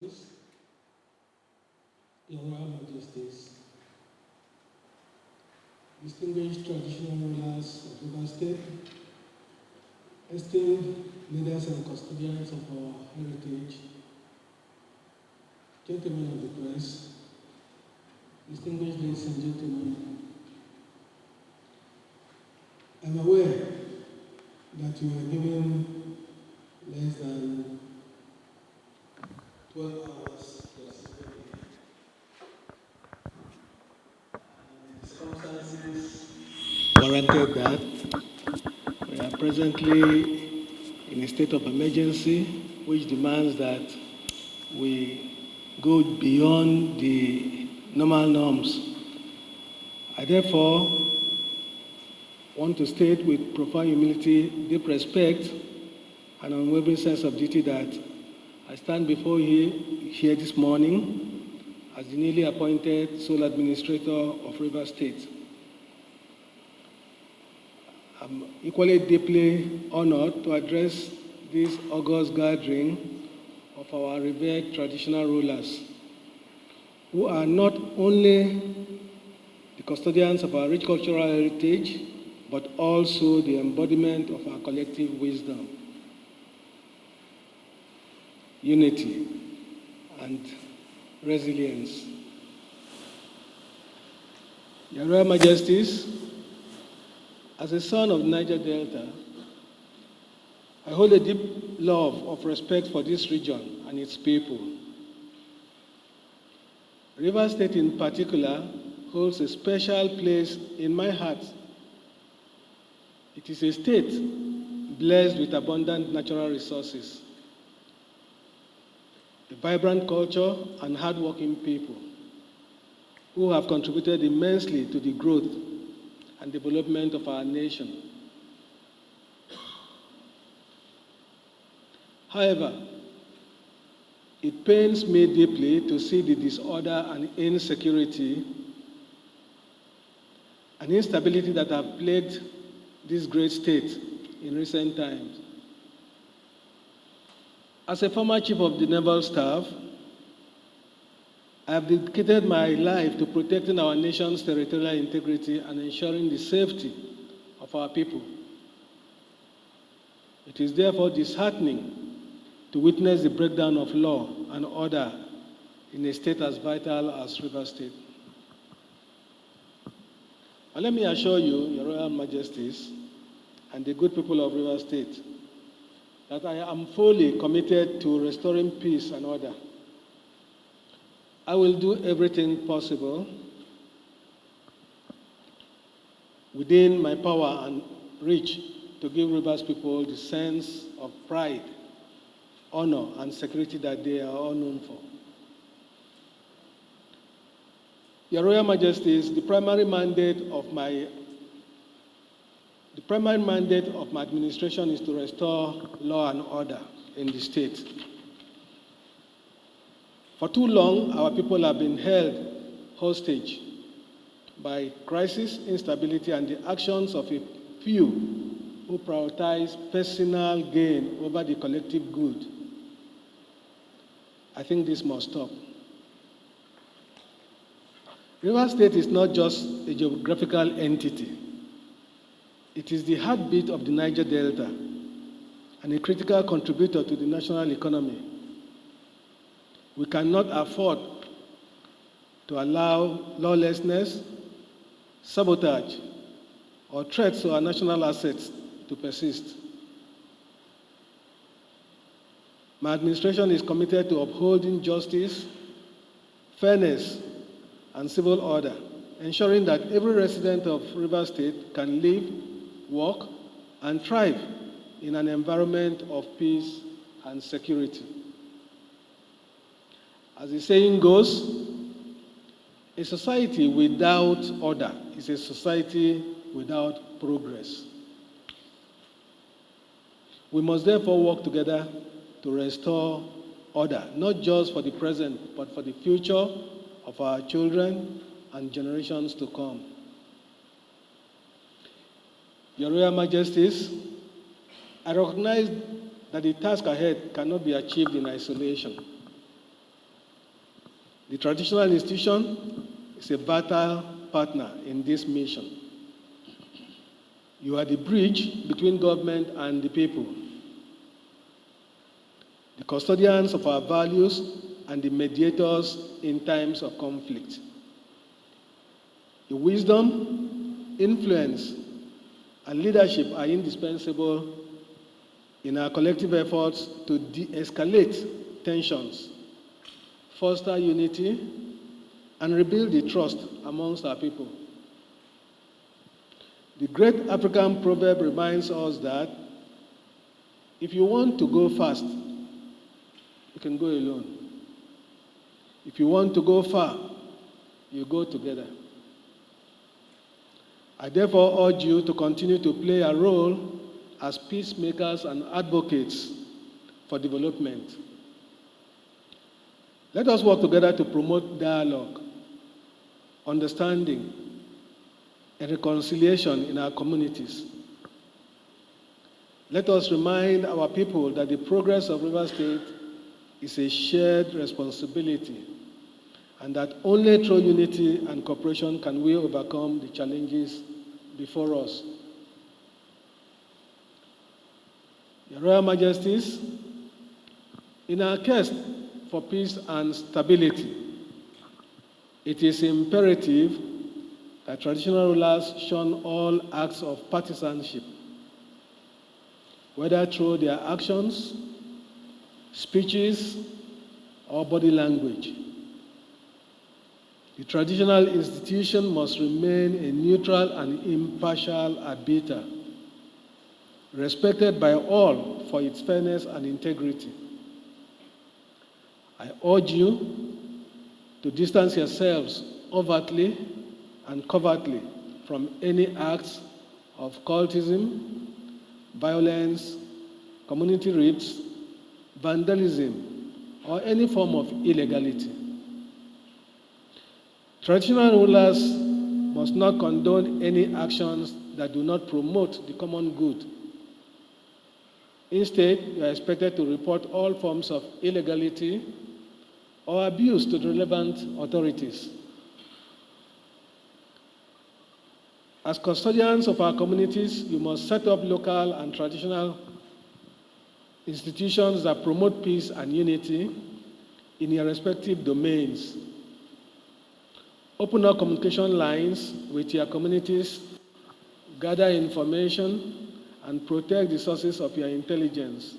Your Royal Majesties, distinguished traditional rulers of Rivers State, esteemed leaders and custodians of our heritage, gentlemen of the press, distinguished ladies and gentlemen, I'm aware that you are given less than 12 hours circumstances warranted that we are presently in a state of emergency, which demands that we go beyond the normal norms. I therefore want to state with profound humility, deep respect, and unwavering sense of duty that I stand before you here this morning as the newly appointed sole administrator of Rivers State. I'm equally deeply honored to address this august gathering of our revered traditional rulers, who are not only the custodians of our rich cultural heritage, but also the embodiment of our collective wisdom, unity, and resilience. Your Royal Majesties, as a son of Niger Delta, I hold a deep love of respect for this region and its people. Rivers State in particular holds a special place in my heart. It is a state blessed with abundant natural resources, a vibrant culture, and hardworking people who have contributed immensely to the growth and development of our nation. However, it pains me deeply to see the disorder and insecurity and instability that have plagued this great state in recent times. As a former chief of the Naval Staff, I have dedicated my life to protecting our nation's territorial integrity and ensuring the safety of our people. It is therefore disheartening to witness the breakdown of law and order in a state as vital as Rivers State. And let me assure you, Your Royal Majesties, and the good people of Rivers State, that I am fully committed to restoring peace and order. I will do everything possible within my power and reach to give Rivers people the sense of pride, honor, and security that they are all known for. Your Royal Majesties, the primary mandate of my administration is to restore law and order in the state. For too long, our people have been held hostage by crisis, instability, and the actions of a few who prioritize personal gain over the collective good. I think this must stop. Rivers State is not just a geographical entity. It is the heartbeat of the Niger Delta and a critical contributor to the national economy. We cannot afford to allow lawlessness, sabotage, or threats to our national assets to persist. My administration is committed to upholding justice, fairness, and civil order, ensuring that every resident of Rivers State can live, work, and thrive in an environment of peace and security. As the saying goes, a society without order is a society without progress. We must therefore work together to restore order, not just for the present, but for the future of our children and generations to come. Your Royal Majesties, I recognize that the task ahead cannot be achieved in isolation. The traditional institution is a vital partner in this mission. You are the bridge between government and the people, the custodians of our values and the mediators in times of conflict. The wisdom, influence, and leadership are indispensable in our collective efforts to de-escalate tensions, foster unity, and rebuild the trust amongst our people. The great African proverb reminds us that if you want to go fast, you can go alone. If you want to go far, you go together. I therefore urge you to continue to play a role as peacemakers and advocates for development. Let us work together to promote dialogue, understanding, and reconciliation in our communities. Let us remind our people that the progress of Rivers State is a shared responsibility, and that only through unity and cooperation can we overcome the challenges before us. Your Royal Majesties, in our quest for peace and stability, it is imperative that traditional rulers shun all acts of partisanship, whether through their actions, speeches, or body language. The traditional institution must remain a neutral and impartial arbiter, respected by all for its fairness and integrity. I urge you to distance yourselves overtly and covertly from any acts of cultism, violence, community rifts, vandalism, or any form of illegality. Traditional rulers must not condone any actions that do not promote the common good. Instead, you are expected to report all forms of illegality or abuse to the relevant authorities. As custodians of our communities, you must set up local and traditional institutions that promote peace and unity in your respective domains. Open up communication lines with your communities, gather information, and protect the sources of your intelligence.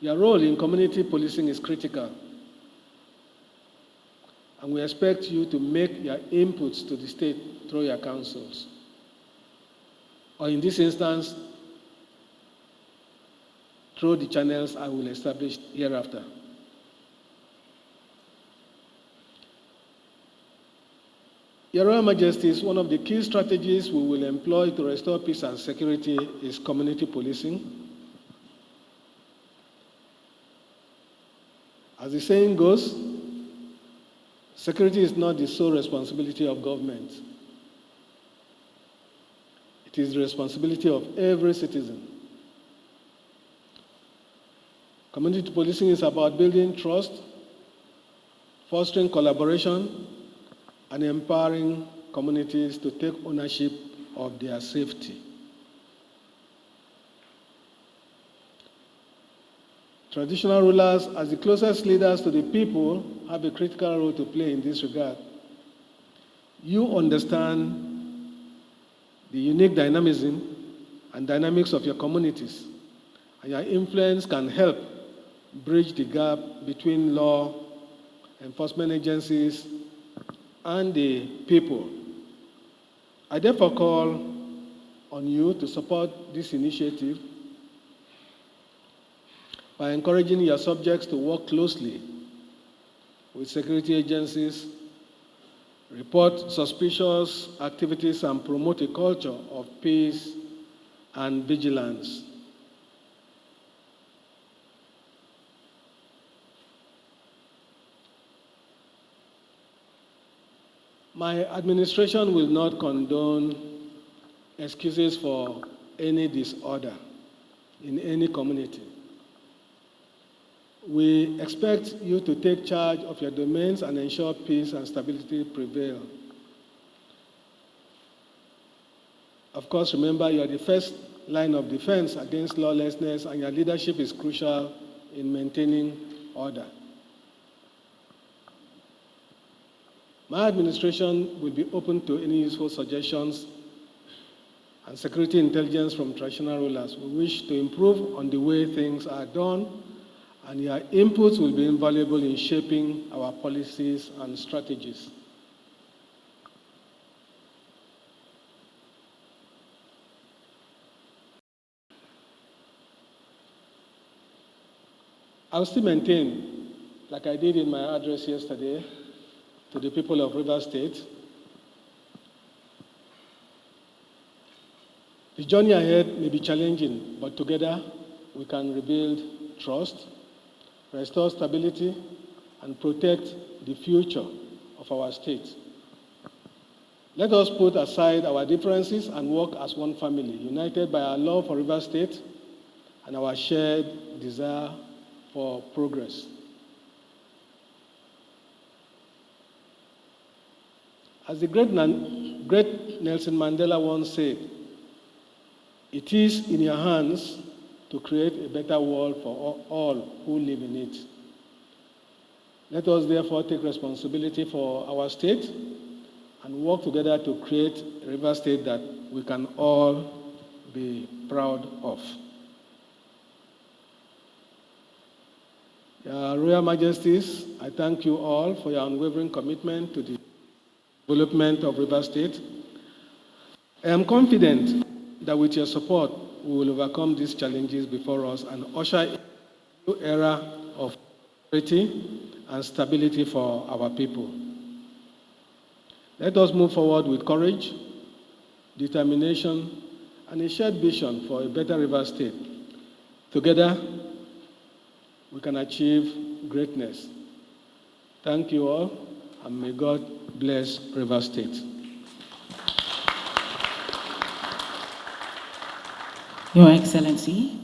Your role in community policing is critical, and we expect you to make your inputs to the state through your councils, or in this instance, through the channels I will establish hereafter. Your Royal Majesties, one of the key strategies we will employ to restore peace and security is community policing. As the saying goes, security is not the sole responsibility of government. It is the responsibility of every citizen. Community policing is about building trust, fostering collaboration, and empowering communities to take ownership of their safety. Traditional rulers, as the closest leaders to the people, have a critical role to play in this regard. You understand the unique dynamism and dynamics of your communities, and your influence can help bridge the gap between law enforcement agencies and the people. I therefore call on you to support this initiative by encouraging your subjects to work closely with security agencies, report suspicious activities, and promote a culture of peace and vigilance. My administration will not condone excuses for any disorder in any community. We expect you to take charge of your domains and ensure peace and stability prevail. Of course, remember you are the first line of defense against lawlessness, and your leadership is crucial in maintaining order. My administration will be open to any useful suggestions and security intelligence from traditional rulers. We wish to improve on the way things are done, and your inputs will be invaluable in shaping our policies and strategies. I'll still maintain, like I did in my address yesterday to the people of Rivers State, the journey ahead may be challenging, but together we can rebuild trust, restore stability, and protect the future of our state. Let us put aside our differences and work as one family, united by our love for Rivers State and our shared desire for progress. As the great Nelson Mandela once said, it is in your hands to create a better world for all who live in it. Let us therefore take responsibility for our state and work together to create a River State that we can all be proud of. Your Royal Majesties, I thank you all for your unwavering commitment to the development of Rivers State. I am confident that with your support, we will overcome these challenges before us and usher in a new era of prosperity and stability for our people. Let us move forward with courage, determination, and a shared vision for a better Rivers State. Together, we can achieve greatness. Thank you all, and may God bless Rivers State. Your Excellency,